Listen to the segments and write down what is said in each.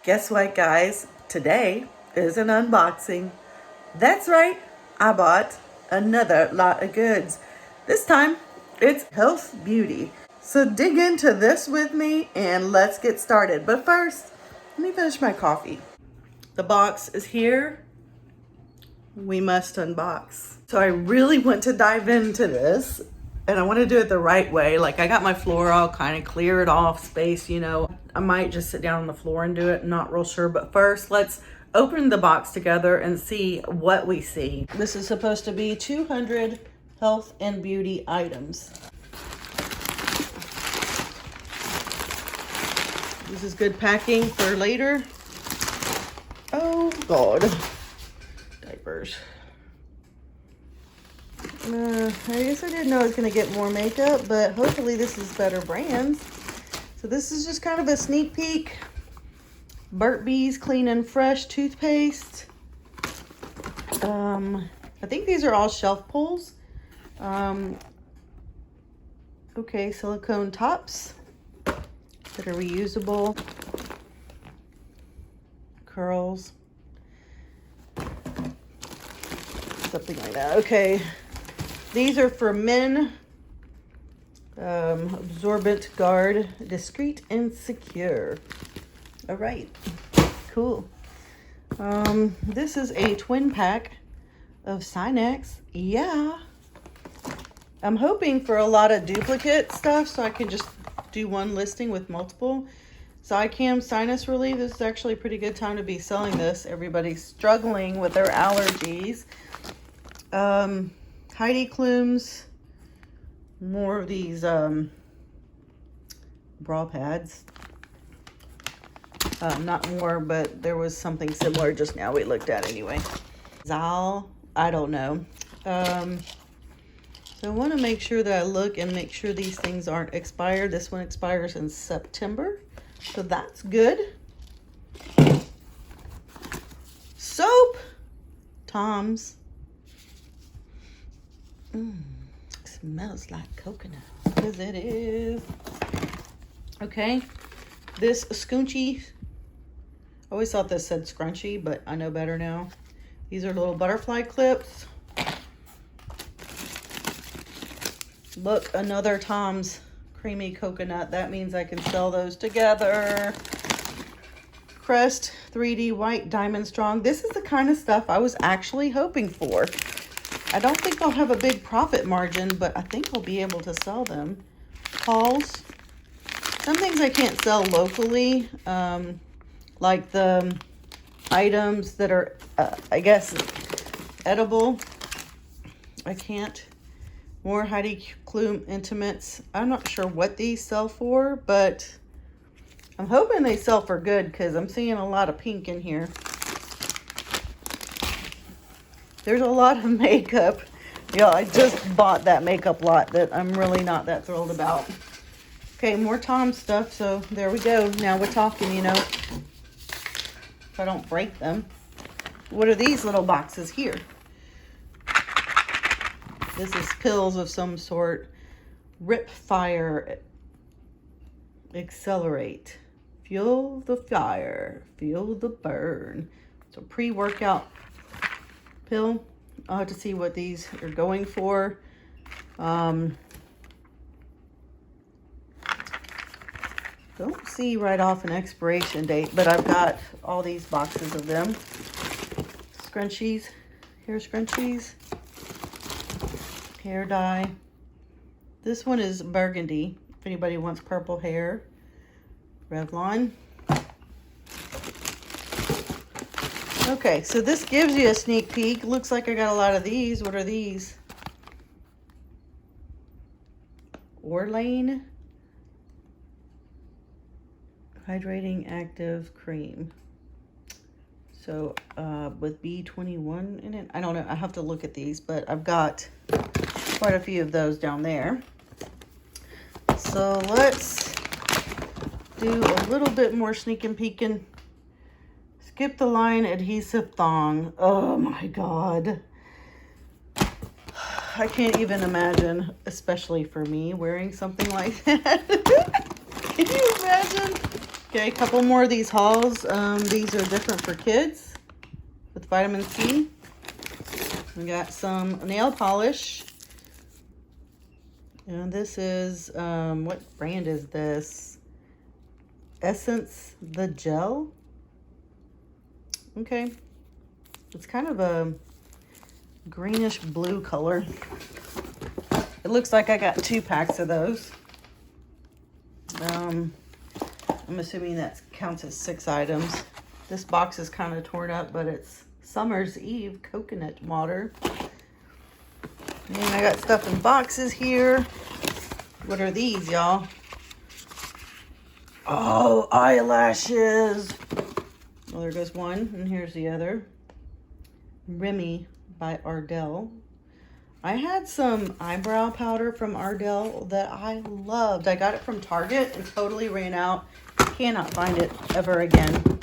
Guess what, guys? Today is an unboxing. That's right, I bought another lot of goods. This time, it's health beauty. So dig into this with me and let's get started. But first, let me finish my coffee. The box is here. We must unbox. So I really want to dive into this and I want to do it the right way. Like I got my floor all kind of cleared off space, you know. I might just sit down on the floor and do it. I'm not real sure. But first, let's open the box together and see what we see. This is supposed to be 200 health and beauty items. This is good packing for later. Oh, God. Diapers. I guess I didn't know I was going to get more makeup, but hopefully this is better brands. So this is just kind of a sneak peek. Burt's Bees Clean and Fresh toothpaste. I think these are all shelf pulls. Okay, silicone tops that are reusable. Curls. Something like that. Okay. These are for men. Absorbent guard, discreet and secure. All right, cool. This is a twin pack of Sinex. Yeah. I'm hoping for a lot of duplicate stuff so I can just do one listing with multiple. Zicam sinus relief. This is actually a pretty good time to be selling this. Everybody's struggling with their allergies. Heidi Klum's, more of these bra pads. Not more, but there was something similar just now we looked at anyway. Zal, I don't know. So I want to make sure that I look and make sure these things aren't expired. This one expires in September, so that's good. Soap, Tom's. Smells like coconut, because it is. Okay, this scrunchie. I always thought this said scrunchie, but I know better now. These are little butterfly clips. Look, another Tom's creamy coconut. That means I can sell those together. Crest 3D white diamond strong. This is the kind of stuff I was actually hoping for. I don't think I'll have a big profit margin, but I think I'll be able to sell them. Hauls. Some things I can't sell locally, like the items that are, I guess, edible. I can't. More Heidi Klum Intimates. I'm not sure what these sell for, but I'm hoping they sell for good because I'm seeing a lot of pink in here. There's a lot of makeup. Yeah, I just bought that makeup lot that I'm really not that thrilled about. Okay, more Tom stuff. So there we go. Now we're talking, you know. If I don't break them. What are these little boxes here? This is pills of some sort. Rip Fire. Accelerate. Fuel the fire. Feel the burn. So pre-workout pill. I'll have to see what these are going for. Don't see right off an expiration date, but I've got all these boxes of them. Scrunchies. Hair scrunchies. Hair dye. This one is burgundy, if anybody wants purple hair. Revlon. Okay, so this gives you a sneak peek. Looks like I got a lot of these. What are these? Orlane Hydrating Active Cream. So with B21 in it. I don't know. I have to look at these, but I've got quite a few of those down there. So let's do a little bit more sneaking peeking. Skip the line adhesive thong. Oh my God. I can't even imagine, especially for me, wearing something like that. Can you imagine? Okay, a couple more of these hauls. These are different for kids with vitamin C. We got some nail polish. And this is, what brand is this? Essence the Gel. Okay. It's kind of a greenish blue color. It looks like I got 2 packs of those. I'm assuming that counts as 6 items. This box is kind of torn up, but it's Summer's Eve coconut water. And I got stuff in boxes here. What are these, y'all? Oh, eyelashes. Well, there goes one, and here's the other. Remy by Ardell. I had some eyebrow powder from Ardell that I loved. I got it from Target and totally ran out. Cannot find it ever again.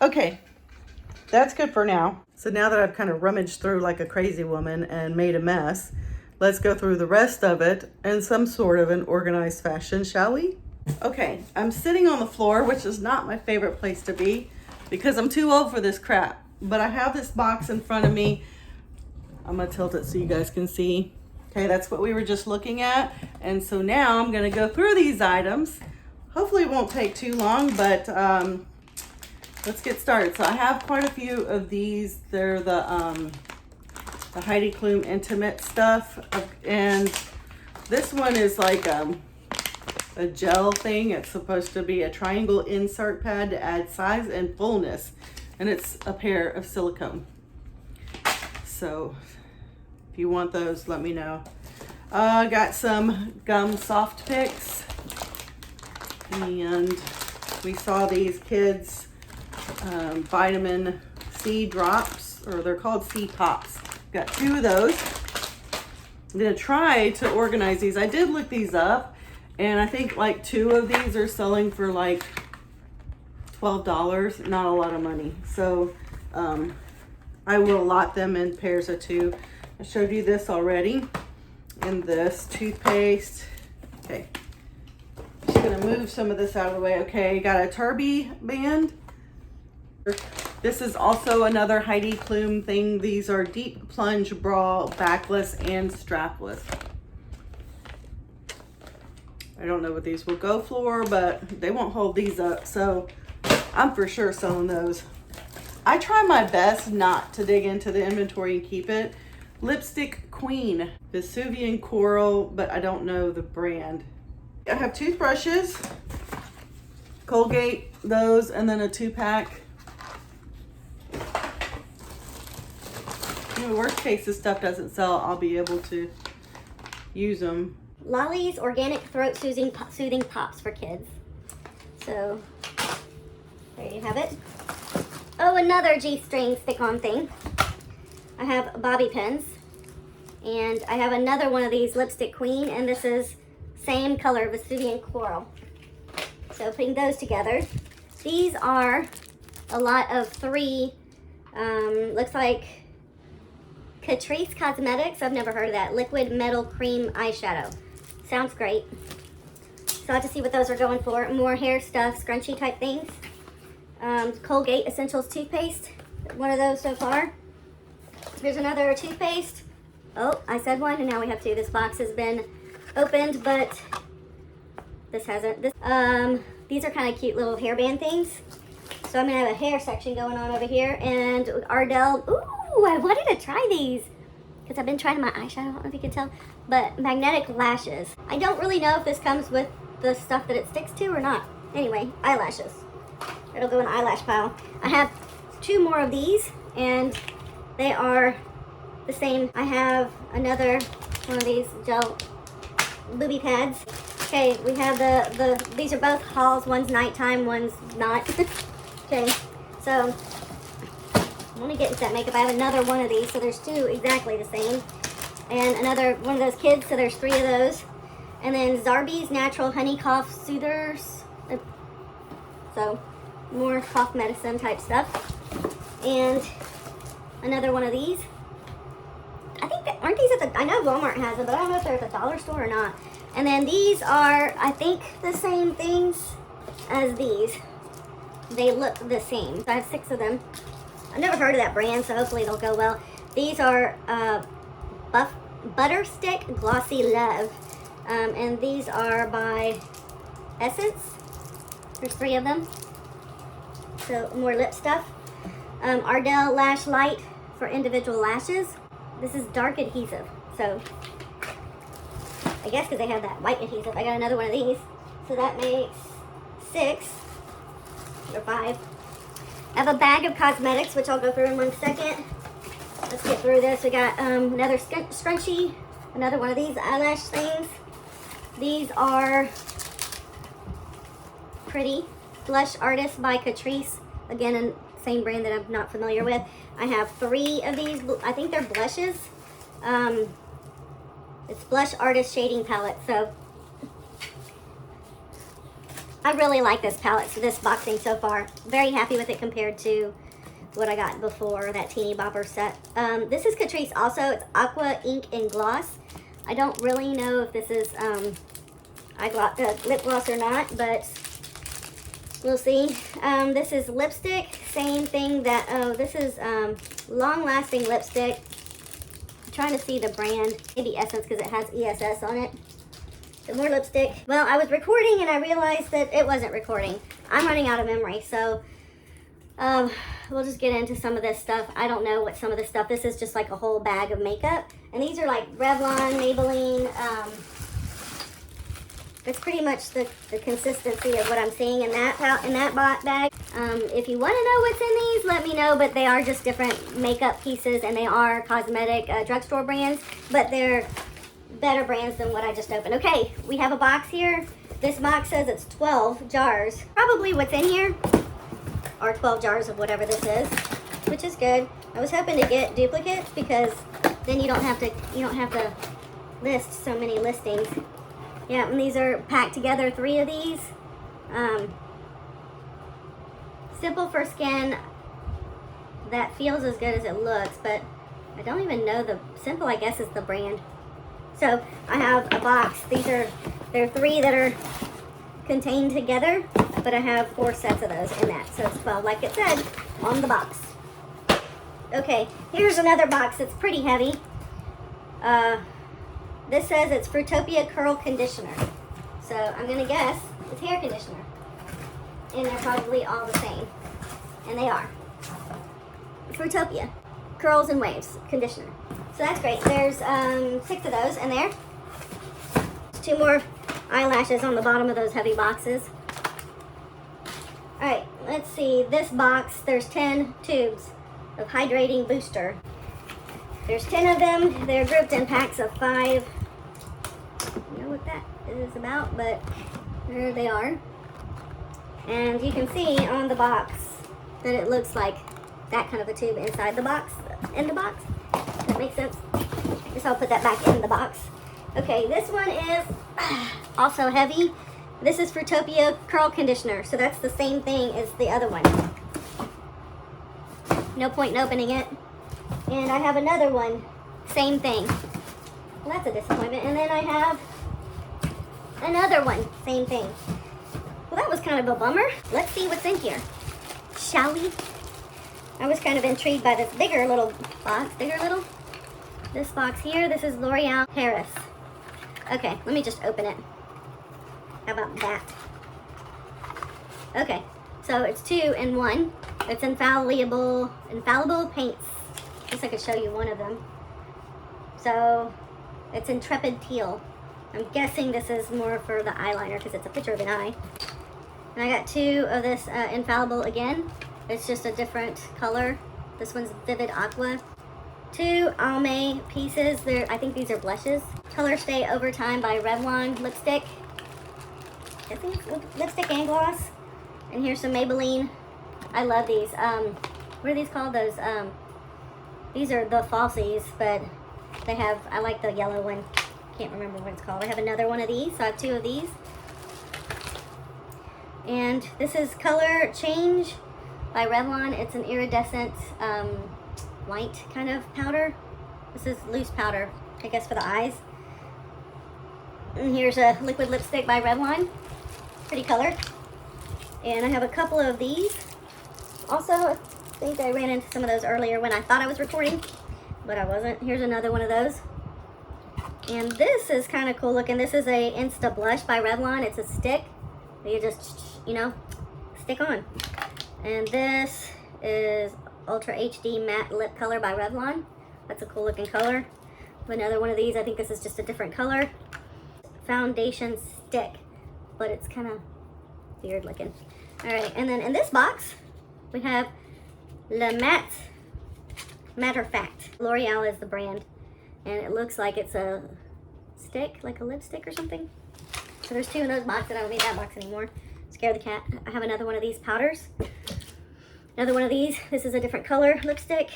Okay, that's good for now. So now that I've kind of rummaged through like a crazy woman and made a mess, let's go through the rest of it in some sort of an organized fashion, shall we? Okay, I'm sitting on the floor, which is not my favorite place to be because I'm too old for this crap. But I have this box in front of me. I'm gonna tilt it so you guys can see. Okay, that's what we were just looking at. And so now I'm gonna go through these items. Hopefully it won't take too long, but let's get started. So I have quite a few of these. They're the Heidi Klum intimate stuff. And this one is like a gel thing. It's supposed to be a triangle insert pad to add size and fullness. And it's a pair of silicone. So if you want those, let me know. I got some gum soft picks. And we saw these kids vitamin C drops, or they're called C pops. Got 2 of those. I'm gonna try to organize these. I did look these up, and I think like 2 of these are selling for like $12, not a lot of money. So I will lot them in pairs of 2. I showed you this already. And this toothpaste. Okay. Just gonna move some of this out of the way. Okay, got a Turby band. This is also another Heidi Klum thing. These are deep plunge bra, backless and strapless. I don't know what these will go for, but they won't hold these up. So I'm for sure selling those. I try my best not to dig into the inventory and keep it. Lipstick Queen, Vesuvian Coral, but I don't know the brand. I have toothbrushes, Colgate, those, and then a 2-pack. In the worst case, this stuff doesn't sell, I'll be able to use them. Lolly's Organic Throat Soothing Pops for kids. So, there you have it. Oh, another G-string stick-on thing. I have bobby pins. And I have another one of these Lipstick Queen, and this is same color, Vesuvian Coral. So putting those together. These are a lot of 3, looks like Catrice Cosmetics. I've never heard of that. Liquid Metal Cream Eyeshadow. Sounds great. So I'll have to see what those are going for. More hair stuff, scrunchy type things. Colgate Essentials toothpaste. One of those so far. Here's another toothpaste. Oh, I said 1 and now we have 2. This box has been opened, but this hasn't. These are kind of cute little hairband things. So I'm gonna have a hair section going on over here. And Ardell, ooh, I wanted to try these because I've been trying my eyeshadow, I don't know if you can tell, but magnetic lashes. I don't really know if this comes with the stuff that it sticks to or not. Anyway, eyelashes. It'll go in the eyelash pile. I have 2 more of these and they are the same. I have another one of these gel booby pads. Okay, we have these are both hauls. One's nighttime, one's not. Okay, so I want to get into that makeup. I have another one of these, so there's 2 exactly the same. And another one of those kids, so there's 3 of those. And then Zarbee's Natural Honey Cough Soothers. So more cough medicine type stuff. And another one of these. I think that, aren't these at the, I know Walmart has them, but I don't know if they're at the dollar store or not. And then these are, I think, the same things as these. they look the same. So I have 6 of them. I've never heard of that brand, so hopefully they'll go well. These are Butter Stick Glossy Love. And these are by Essence. There's 3 of them. So more lip stuff. Ardell Lash Light for individual lashes. This is dark adhesive. So I guess because they have that white adhesive, I got another one of these. So that makes 6 or 5. I have a bag of cosmetics, which I'll go through in 1 second. Let's get through this. We got another scrunchie, another one of these eyelash things. These are Pretty Blush Artist by Catrice. Again, a same brand that I'm not familiar with. I have 3 of these. I think they're blushes. It's Blush Artist Shading Palette. So I really like this palette, this boxing so far. Very happy with it compared to what I got before, that teeny bopper set. This is Catrice also. It's Aqua, Ink, and Gloss. I don't really know if this is lip gloss or not, but we'll see. This is lipstick. Same thing that, this is long-lasting lipstick. I'm trying to see the brand. Maybe Essence because it has ESS on it. So more lipstick. Well, I was recording and I realized that it wasn't recording. I'm running out of memory, so we'll just get into some of this stuff. I don't know what some of this stuff. This is just like a whole bag of makeup. And these are like Revlon, Maybelline. It's pretty much the consistency of what I'm seeing in that bag. If you want to know what's in these, let me know. But they are just different makeup pieces, and they are cosmetic drugstore brands. But they're better brands than what I just opened. Okay, we have a box here. This box says it's 12 jars. Probably what's in here are 12 jars of whatever this is, which is good. I was hoping to get duplicates because then you don't have to list so many listings. Yeah, and these are packed together, 3 of these. Simple for skin that feels as good as it looks, but I don't even know the Simple, I guess, is the brand. So I have a box. There are 3 that are contained together, but I have 4 sets of those in that. So it's 12, like it said on the box. Okay, here's another box that's pretty heavy. This says it's Fruitopia Curl Conditioner. So I'm gonna guess it's hair conditioner. And they're probably all the same. And they are. Fruitopia Curls and Waves Conditioner. So that's great. There's 6 of those in there. 2 more eyelashes on the bottom of those heavy boxes. Alright, let's see. This box, there's 10 tubes of Hydrating Booster. There's 10 of them. They're grouped in packs of 5. I don't know what that is about, but there they are. And you can see on the box that it looks like that kind of a tube inside the box, in the box. That makes sense. I guess I'll put that back in the box. Okay, this one is also heavy. This is Fruitopia Curl Conditioner, so that's the same thing as the other one. No point in opening it. And I have another one, same thing. Well, that's a disappointment. And then I have another one, same thing. Well, that was kind of a bummer. Let's see what's in here, shall we? I was kind of intrigued by this bigger little box. This box here, this is L'Oreal Paris. Okay, let me just open it. How about that? Okay, so it's 2 in 1. It's infallible paints. I guess I could show you one of them. So it's Intrepid Teal. I'm guessing this is more for the eyeliner because it's a picture of an eye. And I got 2 of this Infallible again. It's just a different color. This one's Vivid Aqua. 2 Almay pieces. I think these are blushes. Color Stay Overtime by Revlon lipstick. I think it's lipstick and gloss. And here's some Maybelline. I love these. What are these called? These are the falsies, but I like the yellow one. Can't remember what it's called. I have another one of these, so I have 2 of these. And this is Color Change by Revlon. It's an iridescent white kind of powder. This is loose powder, I guess, for the eyes. And here's a liquid lipstick by Revlon. Pretty colored. And I have a couple of these. Also, I think I ran into some of those earlier when I thought I was recording, but I wasn't. Here's another one of those. And this is kind of cool looking. This is a Insta blush by Revlon. It's a stick that you just, you know, stick on. And this is Ultra HD Matte Lip Color by Revlon. That's a cool looking color. Another one of these. I think this is just a different color. Foundation stick, but it's kind of weird looking. All right, and then in this box, we have Le Matter of Fact. L'Oreal is the brand, and it looks like it's a stick, like a lipstick or something. So there's 2 in those boxes. I don't need that box anymore. Scare the cat. I have another one of these powders. Another one of these. This is a different color lipstick.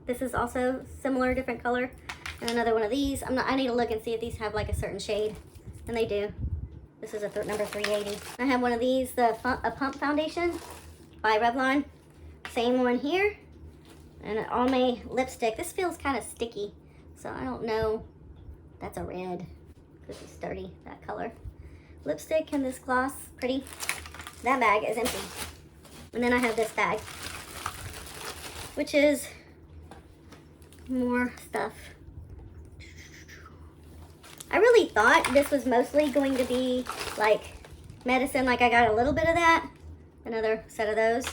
This is also similar, different color. And another one of these. I need to look and see if these have like a certain shade. And they do. This is a number 380. I have one of these, a Pom-Pom Foundation by Revlon. Same one here. And an Almay lipstick. This feels kind of sticky. So I don't know. That's a red. This is sturdy, that color. Lipstick and this gloss. Pretty. That bag is empty. And then I have this bag, which is more stuff. I really thought this was mostly going to be like medicine, like I got a little bit of that. Another set of those.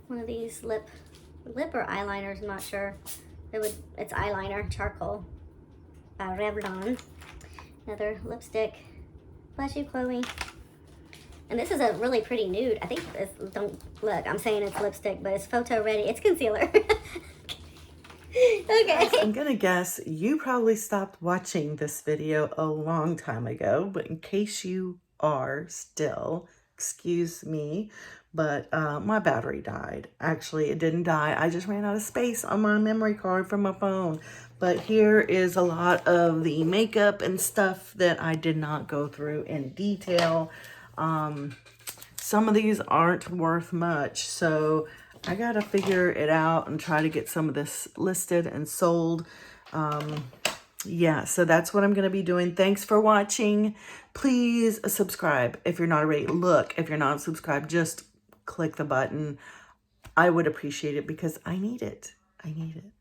One of these lip or eyeliners, I'm not sure. It's eyeliner, charcoal by Revlon. Another lipstick. Bless you, Chloe. And this is a really pretty nude. I think it's, don't look, I'm saying it's lipstick, but it's photo ready. It's concealer. Okay. I'm gonna guess you probably stopped watching this video a long time ago, but in case you are still, excuse me, but my battery died. Actually, it didn't die. I just ran out of space on my memory card from my phone. But here is a lot of the makeup and stuff that I did not go through in detail. Some of these aren't worth much, so I gotta figure it out and try to get some of this listed and sold. Yeah, so that's what I'm gonna be doing. Thanks for watching. Please subscribe if you're not already. Look, if you're not subscribed, just click the button. I would appreciate it because I need it. I need it.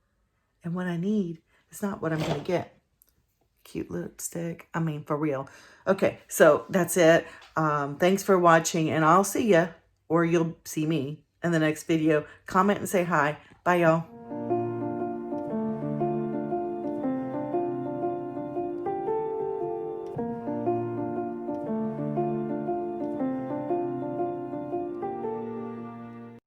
And what I need is not what I'm gonna get. Cute lipstick. I mean, for real. Okay, so that's it. Thanks for watching, and I'll see ya, or you'll see me in the next video. Comment and say hi. Bye, y'all.